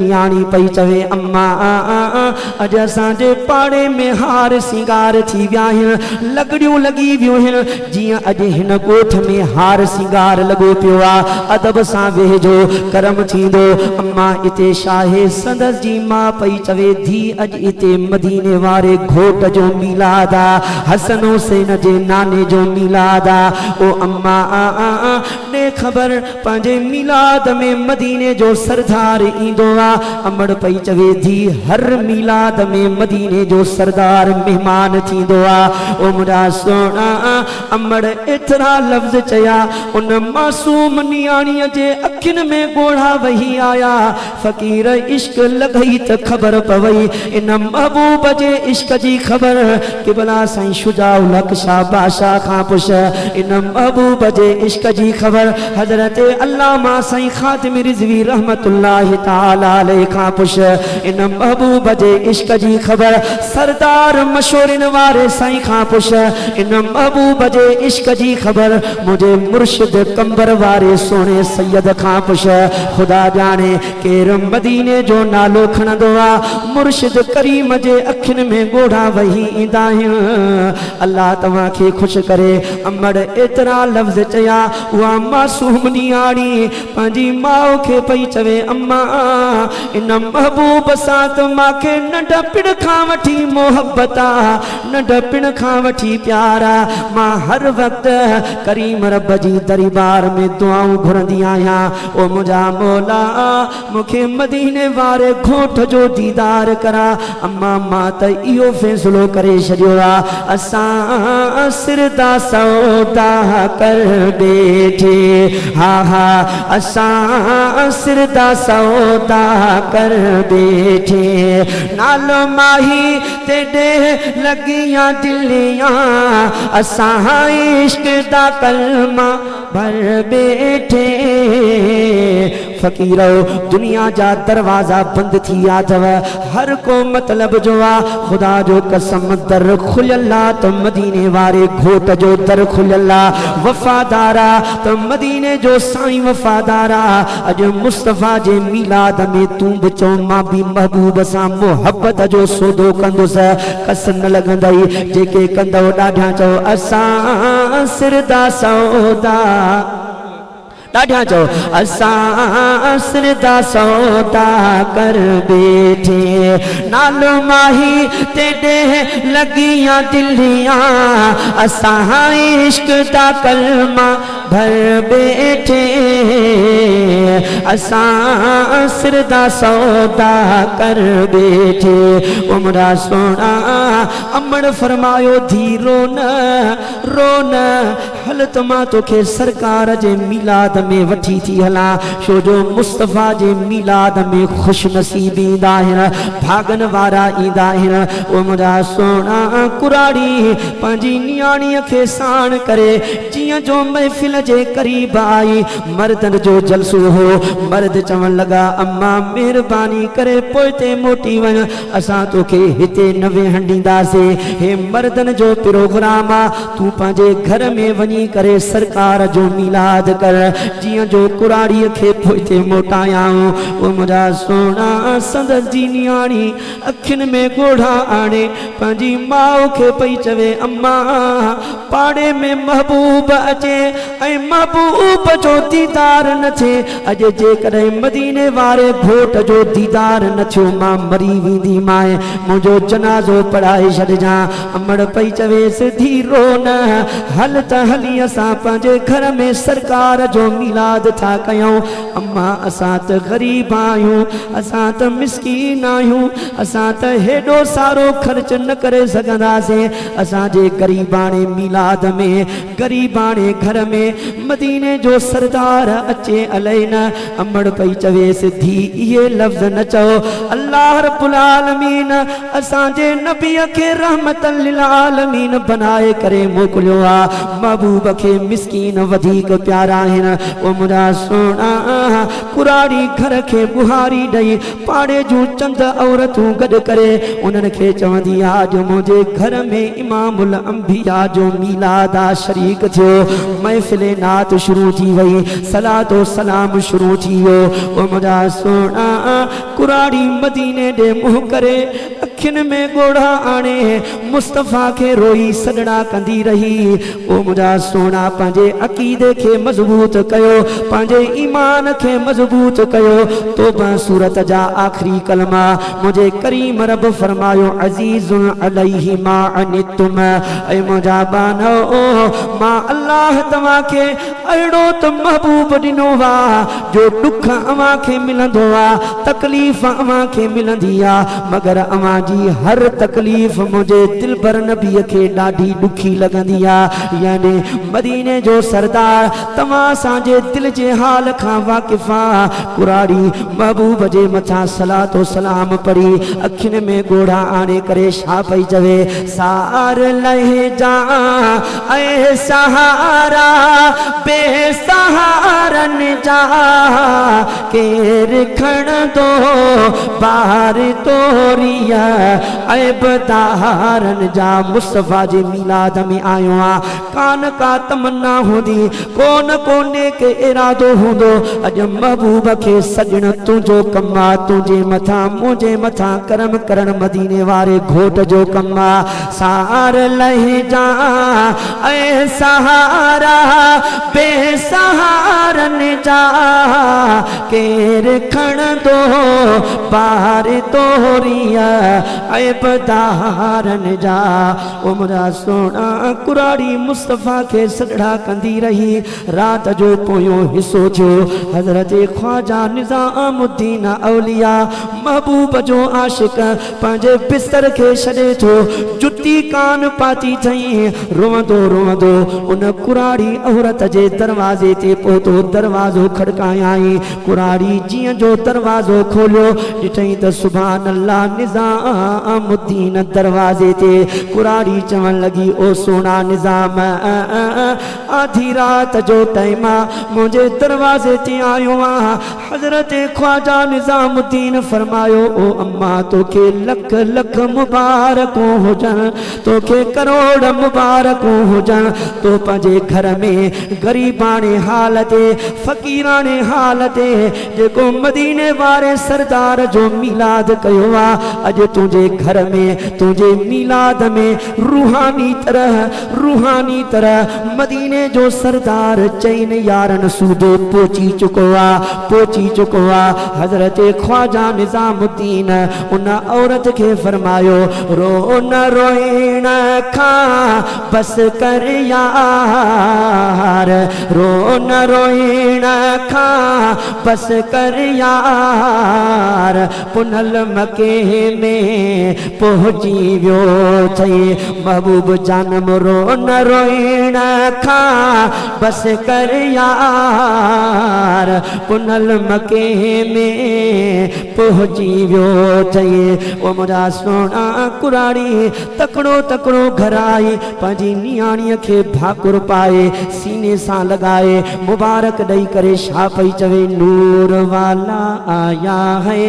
न्याणी पई चवे अम्मा अज असांजे पाड़े में हार सिंगार थी विया आहिनि लॻड़ियूं लॻी वियूं आहिनि जियां अॼु हिन ॻोठ में हार सिंगार लॻो पियो आहे अदब सां वेहिजो करम थींदो अम्मा इते छा आहे संदसि जी मां पई चवे धी अॼु इते मदीने वारे घोट जो मीलाद आहे हसन हुसैन जे नाने जो मीलाद आहे ओ अम्मा ने ख़बर पंहिंजे मीलाद में मदीने जो सरदार ईंदो आहे अमड़ पई चवे धी हर मीलाद में मदीने जो सरदार मेहमान थींदो आहे ओ मुंहिंजा सोना अमड़ एतिरा लफ़्ज़ चया उन मासूम नियाणीअ जे अखियुनि में ॻोढ़ा वही आया फ़क़ीर इश्क लॻई त ख़बर पवई इन महबूब जे इश्क जी ख़बर क़िबला साईं शुजाउल हक़ शाह बादशाह खां पुछ इन महबूब जे इश्क जी ख़बर हज़रत अल्लामा साईं ख़ातिम रिज़वी रहमतुल्लाहि ताला अलैहि खां पुछ इन महबूब जे इश्क जी ख़बर सरदार मशहूरिन वारे साईं खां पुछ इन महबूब जे इश्क जी ख़बर मुझे मुर्शिद कंबर वारे सोने सैयद खां पुछ खुदा जाने केर मदीने जो नालो खणंदो आहे मुर्शिद करीम जे अखियुनि में ॻोढ़ा वही ईंदा आहिनि अल्लाह तव्हां खे ख़ुशि करे अमड़ एतिरा लफ़्ज़ चया उहा मासूम नियाणी पंहिंजी माउ खे पई चवे अम्मा इन महबूब सां त मूंखे नंढपिण खां वठी मोहब्बत आहे नंढपिण खां वठी प्यार आहे मां हर वक़्तु करीम रब जी दरबार में दुआऊं घुरंदी आहियां ओ मुंहिंजा मौला मूंखे मदीने वारे घोट जो दीदार करा अम्मा मां त इहो फ़ैसिलो करे छॾियो आहे असां सिरदा सौदा कर बेठे हा हा असां सिरदा सौदा कर बेठे नालो माही तेरे लगियां दिलियां असां इश्क दा कलमा भर बैठे फ़कीरो दुनिया जा दरवाजा बंद थी अथव हर को मतलब जो आहे खुदा जो कसम दर खुलियल आहे त मदीने वारे घोट जो दर खुलियल आहे वफ़ादार आहे त मदीने जो साईं वफ़ादार आहे अॼु मुस्तफ़ा जे मीलाद में तूं बि चओ मां बि महबूब सां मोहब्बत जो सौदो कंदुसि कस न लॻंदई जेके कंदव ॾाढा चओ असां सिरदा सौदा ॾाढा चओ असां सिरदा सौदा कर बेठे नालो माही तेरे लगियां दिलियां असां इश्क दा कलमा भर बैठे असां सिरदा सौदा कर बैठे उमरा सोना अमड़ फरमायो धी रोन रोन हल त मां तोखे सरकार जे मीलाद में वठी थी हला छो जो मुस्तफ़ा जे मीलाद में खुश नसीब ईंदा आहिनि भागन वारा ईंदा आहिनि ओ मुंहिंजा सोना कुराड़ी पंहिंजी नियाणीअ खे साण करे जीअं जो महफ़िल जे क़रीब आई मर्दन जो जलसो हो मर्द चवण लॻा अम्मा महिरबानी करे पोइते मोटी वञ असां तोखे हिते न वेहंदींदासीं हे मर्दन जो प्रोग्राम आहे तूं पंहिंजे घर में वञी करे सरकार जो मीलाद कर जियां जो कुराड़ीअ खे पोइते मोटायाऊं ओ मुंहिंजा सोना संदसि जी नियाणी अखियुनि में ॻोढ़ा आणे पंहिंजी माउ खे पई चवे अम्मा पाड़े में महबूब अचे ऐं महबूब जो दीदार न थिए अॼु जेकॾहिं मदीने वारे घोट जो दीदार न थियो मां मरी वेंदी माए मुंहिंजो जनाज़ो पढ़ाए छॾिजां अमड़ पई चवेसि धीरो न हल त हली असां पंहिंजे घर में सरकार जो मीलाद था कयूं अम्मा असां त ग़रीब आहियूं असां त मिसकीन आहियूं असां त हेॾो सारो ख़र्च न करे सघंदासीं असांजे ग़रीबाणे मीलाद में ग़रीबाणे घर में मदीने जो सरदार अचे अलाए न अमड़ पई चवेसि धी इहे लफ़्ज़ न चओ अल्लाह अल्लाह रब्बुल आलमीन असांजे नबी के रहमतल लिल आलमीन बनाए करे मोकलियो आ। महबूब के मिस्कीन वधीक प्यारा आहिन। ओ मुंहिंजा सोना कुराड़ी घर के बुहारी ॾेई पाड़े जूं चंद औरतूं गॾु करे उन्हनि खे चवंदी आ जो मुंहिंजे घर में इमामुल अंबिया जो मीलाद आ शरीक थियो। महफिल नात शुरू थी वई, सलातो सलाम शुरू थी वियो। ओ मुंहिंजा सोना कुराड़ी मदीने ॾे मुंह करे अखियुनि में ॻोढ़ा आणे मुस्तफ़ा के रोई सॾड़ा कंदी रही। ओ मुंहिंजा सोना पंहिंजे अक़ीदे खे मज़बूत कयो, पंहिंजे ईमान खे मज़बूत कयो। तौबा सूरत जा आख़िरी कलमा मुझे करीम रब फरमायो अज़ीज़ुन अलैहि मा अनितुम। ऐ मुंहिंजा बानो मां अल्लाह तव्हां खे अहिड़ो त महबूब ॾिनो आहे जो दुख अव्हां खे मिलंदो आहे, तकलीफ़ अव्हां खे मिलंदी आहे, मगर अव्हां जी हर तकलीफ़ मुझे दिलबर नबीअ खे ॾाढी ॾुखी लॻंदी आहे। यानी मदीने जो सरदार तव्हां असांजे दिल जे हाल खां वाक़िफ़ आहे। कुराड़ी महबूब जे मथां सलातो सलाम पढ़ी अखियुनि में ॻोढ़ा आणे करे छा पई चवे, सार लहे जा ऐं सहारा बेसहारन जा केर खणंदो बार तोरिया ऐबदारन जा। मुस्तफ़ा जे मीलाद में आयो आ, कान का तमन्ना हूंदी, कोन कोने के इरादो हूंदो। अॼु महबूब खे सजण तुंहिंजो कमु आहे, तुंहिंजे मथां मुंहिंजे मथां करम करण मदीने वारे घोट जो कमु आहे। सार लहे जा ऐं सहारा बेसहारन जा केर खणंदो बार तोरिया ऐबदारन जा। ओ मुंहिंजा सोना कुराड़ी मुस्तफ़ा के सॾड़ा कंदी रही। रात जो पोयों हिस्सो थियो। हज़रत ख्वाजा निज़ामुद्दीन औलिया महबूब जो आशिक पंहिंजे बिस्तर के छॾे थो, जुती कान पाती थई, रोवंदो रोवंदो उन कुराड़ी औरत जे दरवाज़े ते पहुतो। दरवाज़ो खड़कायाई, कुराड़ी जीअं जो दरवाज़ो खोलियो ॾिठई त सुभान अल्लाह निज़ामुद्दीन दरवाज़े ते। कुराड़ी चवण लगी, ओ सोना निज़ाम आधी रात जो टाइम मुझे दरवाजे ते आयो आ। हजरत ख्वाजा निज़ामुद्दीन फरमायो, ओ अम्मा तोखे लख लख मुबारकूं हुजन, तोखे करोड़ मुबारकूं हुजन। तो पंहिंजे घर में गरीबाने हालते फ़कीराने हालते जेको मदीने वारे सरदार जो मीलाद कयो आ, अॼु तुंहिंजे घर में तुंहिंजे मीलाद में रूहानी तरह मदीने जो सरदार चैन यारन सूदो पहुची चुको आ। हजरत ख्वाजा निज़ामुद्दीन उन औरत के फरमायो, रो न रोइण खां बस कर यार, रो न रोइण खां बस कर यार। पुनल मके में पहुची वियो थई महबूब जानम, रो न रोइण खां बस कर यार। पुनल मके में पहुची वियो थई। ओ मुंहिंजा सोना कुराड़ी तकड़ो तकड़ो घर आई, पंहिंजी नियाणीअ खे भाकुर पाए सीने सां लगाए मुबारक ॾेई करे छा पई चवे, नूर वाला आया है,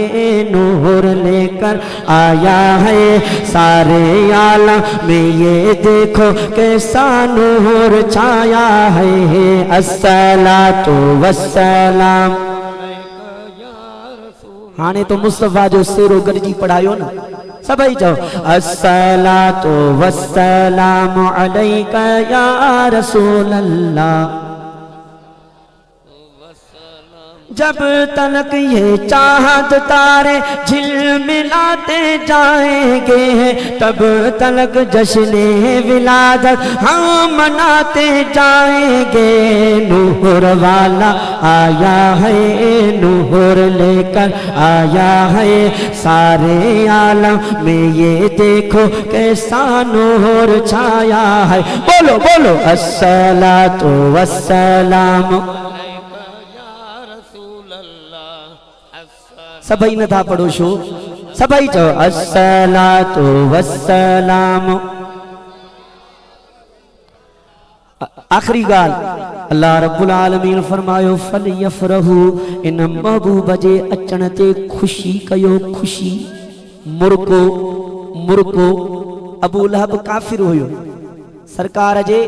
नूर लेकर आया है, सारे आलम में ये देखो कैसा नूर छाया है। अस्सलातु वस्सलाम। हाने तो मुस्तफ़ा जो शेरो गॾिजी पढ़ायो न, सभई चओ अस्सलातु वस्सलामु अलैका या रसूल अल्लाह। जब तलक ये चाहत तारे झिलमिलाते जाएंगे, तब तलक जश्ने विलादत हम मनाते जाएंगे। नूर वाला आया है, नूर लेकर आया है, सारे आलम में ये देखो कैसा नूर छाया है। बोलो बोलो अस्सलातु वस्सलाम। सभई नथा पढ़ो छो, सभई चओ अस्सलातु वस्सलाम। आखिरी गाल अल्लाह रब्बुल आलमीन फरमायो फल यफरहू इन महबूब जे अचण ते खुशी कयो खुशी। मुर्को मुर्को अबू लहब काफिर हुयो, सरकार जे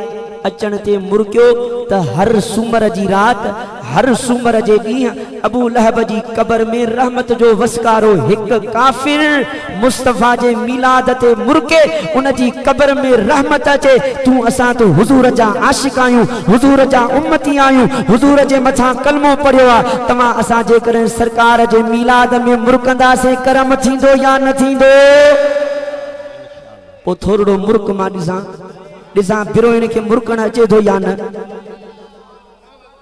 अचण ते मुर्कियो त हर सूमर जी रात हर सूमर जे ॾींहुं अबू लहब जी कबर में रहमत जो वसकारो हिक काफिर मुस्तफ़ा जे मिलाद ते मुर्के उन जी कबर में रहमत अचे। तू असां तो हुजूर जा आशिक आहियूं, हुजूर जा उम्मती आहियूं, हुजूर जे मथां कलमो पढ़ियो आहे। तव्हां असां जेकॾहिं सरकार जे मिलाद में मुर्कंदासीं करम थींदो या न थींदो? पोइ थोरो मुर्क मां ॾिसां ॾिसां बिरोइन खे मुर्कण अचे थो या न।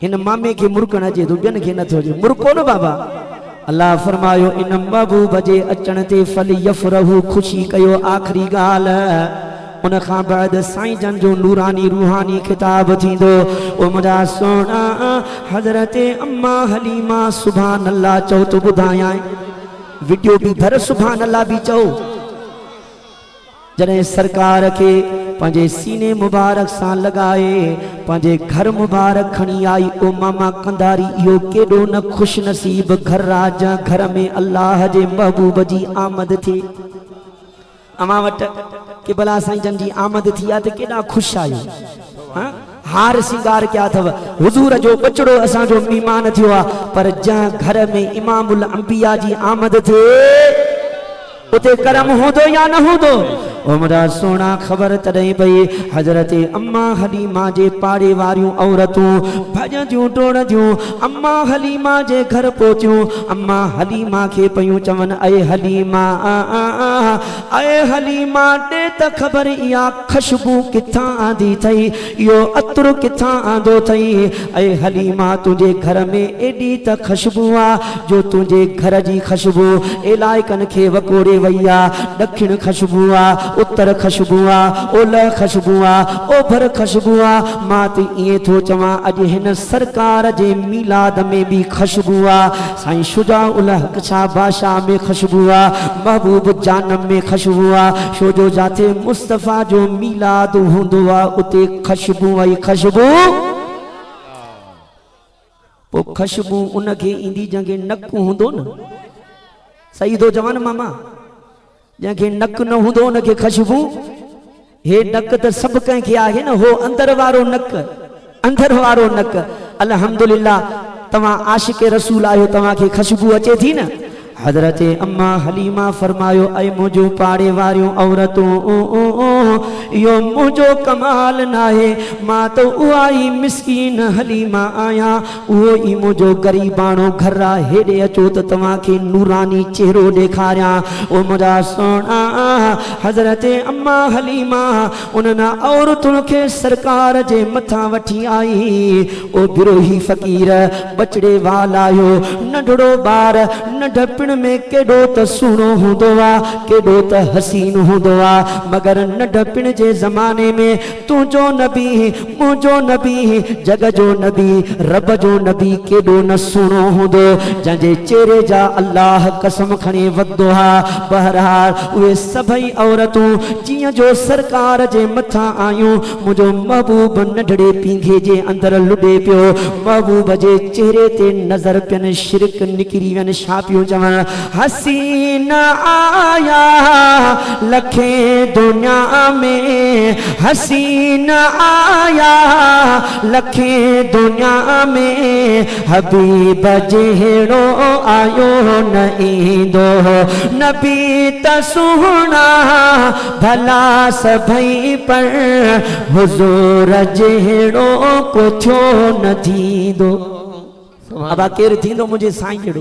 इन मामे खे मुर्कण अचे थो, ॿियनि खे नथो अचे। मुर्को न बाबा। अल्लाह फरमायो इन महबूब जे अचण ते फल यफरहू खुशी कयो। आखिरी ॻाल्हि उन खां बाद साईं जन जो नूरानी रूहानी खिताब थींदो। ओ मुंहिंजा सोना हज़रत अम्मा हलीमा सुभान अल्लाह चओ तो ॿुधायां, वीडियो बि भर सुभान अल्लाह बि चओ। जॾहिं सरकार के पंहिंजे सीने मुबारक सां लगाए पंहिंजे घर मुबारक खणी आई, ओ मामा कंदारी इहो केॾो न खुश नसीब घर राज घर में अल्लाह जे महबूब जी आमद थी। अमां वटि के भला साईं जन जी आमद थी आहे त केॾा ख़ुशि आहियो। हार सिंगार क्या अथव, हुजूर जो बचड़ो असांजो महिमान थियो आहे। पर जंहिं घर में इमामुल अंबिया जी आमद थिए उते करम होंदो या न होंदो? ओ मुंहिंजा सोना ख़बर तॾहिं पई हज़रत अम्मा हलीमा जे पाड़े वारियूं औरतूं भॼंदियूं टोड़ंदियूं अम्मा हलीमा जे घर पहुचियूं। अम्मा हलीमा खे पयूं चवनि अए हलीमा अए हलीमा ॾे त ख़बर इहा ख़ुशबू किथां आंदी अथई, इहो अतरु किथां आंदो अथई? अए हलीमा तुंहिंजे घर में एॾी त ख़ुशबू आहे जो तुंहिंजे घर जी ख़ुशबू इलाइक़नि खे वकोड़े वई आहे। ॾखिण ख़ुशबू आहे, उत्तर खुशबू आ, ओलह खुशबू आ, ओभर खुशबू आ। मां त ईअं थो चवां अॼु हिन सरकार जे मिलाद में भी खुशबू आ। साईं शुजाउल हक़ शाह बादशाह में खुशबू आ, महबूब जानम में खुशबू आ। छो जो जाते मुस्तफ़ा जो मिलाद हूंदो आ उते खुशबू आई खुशबू। पोइ खुशबू उनखे ईंदी जंहिंखे नक हूंदो न। सही थो चवां मामा? जंहिंखे नक न हूंदो उनखे खुशबू। हे नक त सभु कंहिंखे आहे न, हो अंदर वारो नक, अंदर वारो नक। अल्हम्दुलिल्लाह तव्हां आशिक रसूल आहियो, तव्हांखे खुशबू अचे थी न। हज़रत अम्मा हलीमा फरमायो ऐं मुंहिंजो पाड़े वारियूं औरतूं इहो मुंहिंजो कमाल न आहे, मां त उहा ई मिसकीन हलीमा आहियां, उहो ई मुंहिंजो ग़रीबाणो घर आहे। हेॾे अचो त तव्हांखे नूरानी चेहरो ॾेखारियां। ओ मुंहिंजा सोना हज़रत अम्मा हलीमा उन्हनि औरतुनि खे सरकार जे मथां वठी आई। ओ बिरोही फ़क़ीर बचड़े वाल आयो, नंढड़ो ॿार नंढपिण में केॾो त सुहिणो हूंदो आहे, केॾो त हसीन हूंदो आहे, मगर नंढपिण जे ज़माने में तुंहिंजो नबी मुंहिंजो नबी जग जो नबी रब जो नबी केॾो न सुहिणो हूंदो, जंहिंजे चेहरे जा अल्लाह कसम खणी वधंदो आहे। बहरहाल उहे सभई औरतूं जीअं जो सरकार जे मथां आयूं, मुंहिंजो महबूब नंढड़े पींघे जे अंदरि लुॾे पियो। महबूब जे चेहरे ते नज़र पियनि शिरक निकिरी वञनि। छा पियो चवनि? हसीन आया लखे दुनिया में, हसीन आया लखे दुनिया में, हबीब जहिड़ो आयो न ईंदो, नबी त सुहिणा भला सभई पर हुजूर जहिड़ो को थियो न थींदो। अब केरु थींदो मुंहिंजे साईं जहिड़ो?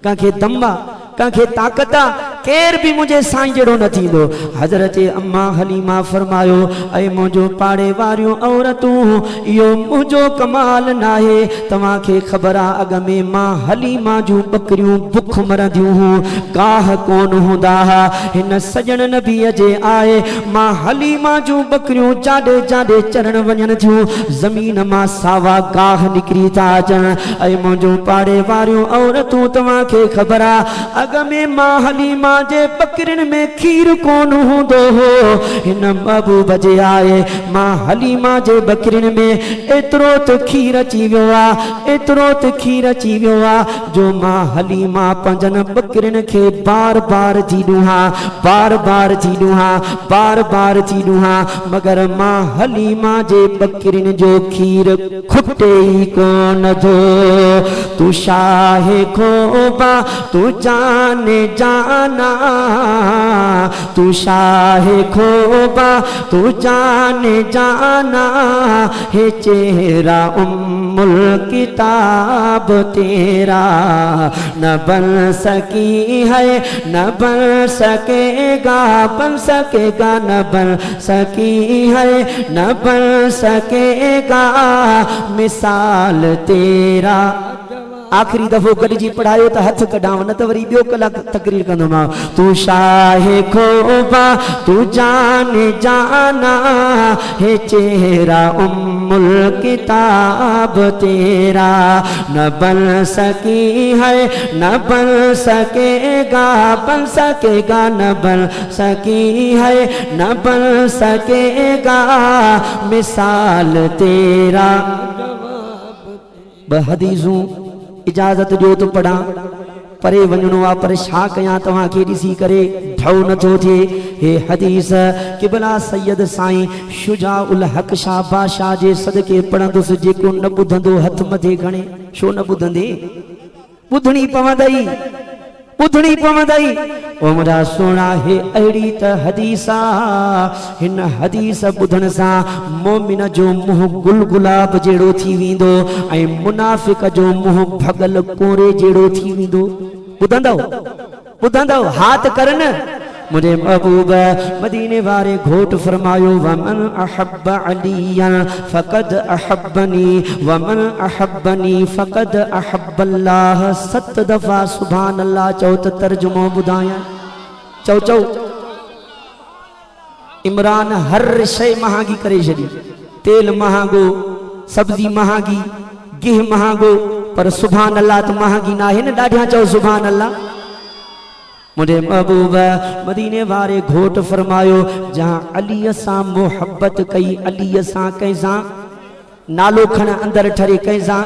कंहिंखे दम आहे, कंहिंखे ताक़त आहे, केर भी मुझे साईं जड़ो न थींदो। हज़रत अम्मा हलीमा फरमायो ऐं मुंहिंजो पाड़े वारियूं औरतूं इहो मुंहिंजो कमाल न आहे, तव्हांखे ख़बर आहे अॻ में मां हलीमा जूं बकरियूं बुख मरंदियूं हुयूं, गाह कोन हूंदा हुआ। हिन सजण नबीअ जे आए मां हलीमा जूं बकरियूं जाॾे जाॾे चरण वञनि थियूं, ज़मीन मां सावा गाह निकिरी था अचनि। ऐं मुंहिंजो पाड़े वारियूं औरतूं तव्हांखे ख़बर आहे अॻ में मां हलीमा जे बकरिन में खीर कोन हूंदो हो हिन महबूब जे आए मां हलीमा जे बकरिन में एतिरो त खीर अची वियो आहे एतिरो त खीर अची वियो आहे जो मां हलीमा पंजन बकरिन खे बार बार थी ॾुहा बार बार थी ॾुहा बार बार थी ॾुहा मगर मां हलीमा जे बकरिन जो खीर खुटे ई कोन थो तू शाहे खोबा तू जाने जाना तू शाहे खोबा तू जाने जाना हे चेहरा उम्मुल किताब तेरा न बन सकी है न बन सकेगा न बन सकी है न बन सकेगा मिसाल तेरा आखिरी दफो गॾिजी पढ़ायो त हथ कढाव न त वरी ॿियो कलाक तकरीर कंदोमांव तू शाहे खोबा तू जाने जाना हे चेहरा उम्मुल किताब तेरा न बन सकी है न बन सकेगा न बन सकी है न बन सकेगा मिसाल तेरा ब हदीसूं इजाजत जो तो पढ़ा परे वञणो आहे पर छा कयां तव्हांखे ॾिसी करे भउ नथो थिए हे हदीस क़िबला सैयद साईं शुजा उल हक शाह बादशाह जे सदके पढ़ंदुसि जेको न ॿुधंदो हथ मथे खणे छो न ॿुधंदे ॿुधणी पवंदई ओ मुंहिंजा सोना हे अहिड़ी त हदीसा हिन हदीस ॿुधण सां मोमिन जो मुंहुं गुल गुलाब जहिड़ो थी वेंदो ऐं मुनाफ़िक जो मुंहुं भगल कोरे जहिड़ो थी वेंदो ॿुधंदव हाथ करन मुझे महबूब मदीने वारे घोट फरमायो वमन अहब्ब अलियन फकद अहब्बनी वमन अहब्बनी फकद अहब्बल्लाह 7 दफ़ा सुभान अल्लाह चओ त तर्जुमो ॿुधायां चओ इमरान हर शइ महांगी करे छॾी तेल महांगो सब्जी महांगी गिह महांगो पर सुभान अल्लाह त महांगी ना है न ॾाढियां चओ सुभान अल्लाह मुझे महबूब मदीने वारे घोट फरमायो जहां अली सां मोहब्बत कई अली सां कैसा नालो खण अंदर ठरे कैसा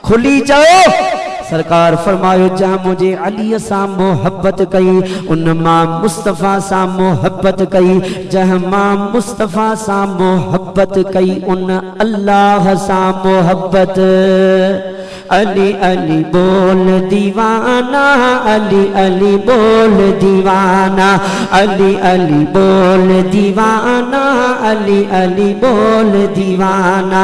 खुली चओ सरकार फरमायो जहां मुझे अली सां मोहब्बत कई उन मां मुस्तफ़ा सां मोहब्बत कई जहां मां मुस्तफ़ा सां मोहब्बत कई उन अल्लाह सां मोहब्बत अली अली बोल दीवाना अली अली बोल दीवाना अली अली बोल दीवाना अली अली बोल दीवाना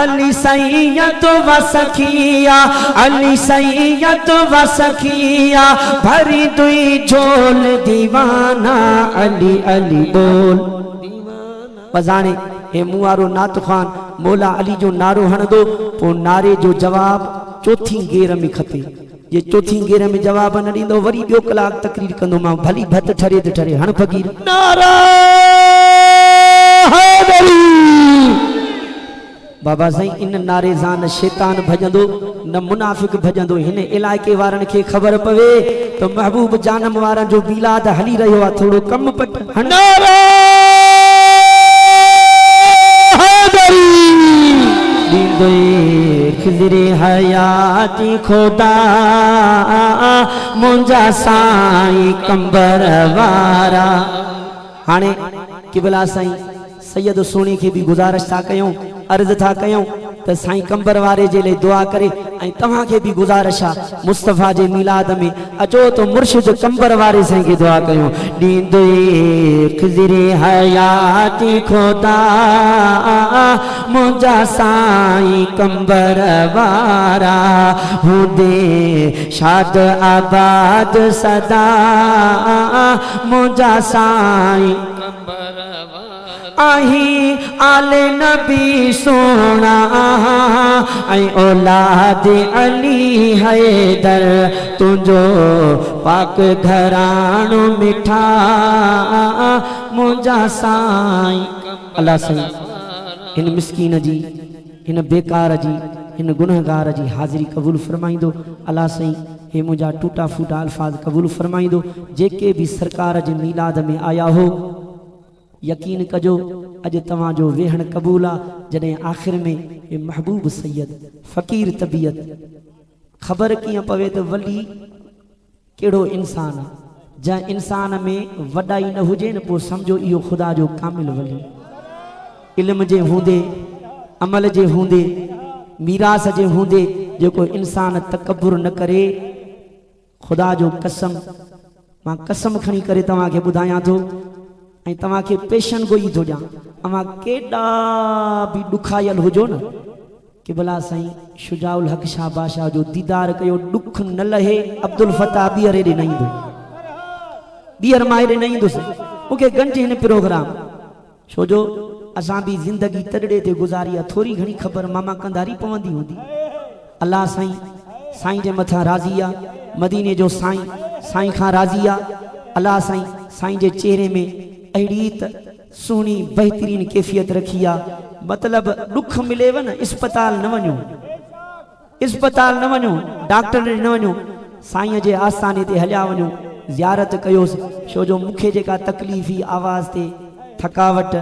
अली सैयद व सखिया अली सैयद व सखिया भरी दुई झोल दीवाना अली अली बोल बजाने हे मुआरो नात खान मौला अली जो नारो हणदो पो नारे जो जवाब चौथी गेर में खपे ये चौथी गेर में जवाब न ॾींदो वरी ॿियो कलाक तकरीर कंदो मां भली भत ठरे त ठरे हण फकीर नारा हैदरी बाबा साईं इन नारे सां न शैतान भजंदो न मुनाफिक भजंदो हिन इलाइक़े वारनि खे ख़बर पवे तो महबूब जानम वारनि जो बीलाद हली रहियो आहे थोड़ो कम पट नारा खिजरे हयाती खुदा मुंजा साईं कंबर वारा हाणे क़िबला साईं सैयद सोनी के भी गुजारिश था कयूं अर्ज था कयूं त साईं कंबर वारे जे लिए दुआ करे ऐं तव्हां के भी गुजारिश आहे मुस्तफ़ा जे मिलाद में अचो तो मुर्शिद कंबर वारे साईं के दुआ कयूं दींदे खिजरे हयाती खुदा मुंजा साईं कंबर वारा हुंदे शाद आबाद सदा मुंजा साईं कंबर आही आले नबी सोना ऐं औलाद अली हैदर तुंजो पाक घराणो मिठा मुंजा साईं अल्लाह साईं इन मिस्कीन जी इन बेकार जी इन गुनहगार जी हाज़िरी कबूल फरमाइंदो अल्लाह साईं हे मुझा टूटा फूटा अल्फाज कबूल फरमाइंदो। जेके भी सरकार जे मीलाद में आया हो यकीन कजो अज तवाजो वेहण कबूल आ। जॾहिं आखिर में ये महबूब सैयद फ़कीर तबीयत खबर कियां पवे तो वली केड़ो इंसान आ। जंहिं इंसान में वॾाई न हुजे न पोइ समझो इहो ख़ुदा जो कामिल वली। इल्म जे हूंदे अमल जे हूंदे मीरास जे हूंदे जेको इंसान तकबुर न करे ख़ुदा जो कसम मां कसम खणी करे तव्हांखे ॿुधायां थो ऐं तव्हांखे पेशन गोई थो ॾियां। अमां केॾा बि ॾुखायल हुजो न कि भला साईं शुजाउल हक़ शाह बादशाह जो दीदार कयो ॾुख न लहे अब्दुल फताह ॿीहर हेॾे न ईंदो। ॿीहर मां हेॾे न ईंदुसि मूंखे गंज हिन प्रोग्राम छो जो असां बि ज़िंदगी तॾड़े ते गुज़ारी आहे। थोरी घणी ख़बर मामा कंदारी पवंदी हूंदी। अल्लाह साईं साईं जे मथां राज़ी आहे। मदीने जो साईं साईं खां राज़ी आहे। अल्लाह साईं साईं जे चेहरे में अहिड़ी त सुहिणी बहितरीन कैफ़ियत रखी आहे। मतलब दुख मिलेव न अस्पताल न वञो, अस्पताल न वञो, डॉक्टर ॾे न वञो, साईं जे आस्थाने ते हलिया वञो, ज़ियारत कयोसि। छो जो मूंखे जेका तकलीफ़ ही आवाज़ ते थकावट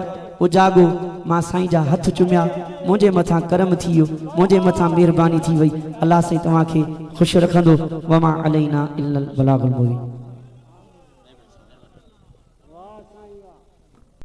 उजागो मां साईं जा हथ चुमिया, मुझे मथां करम थी वियो, मुझे मथां मेहरबानी थी वई। अल्लाह साईं तव्हांखे ख़ुशि रखंदो। वमा अलैना इल्लल बलागुल मुबीन।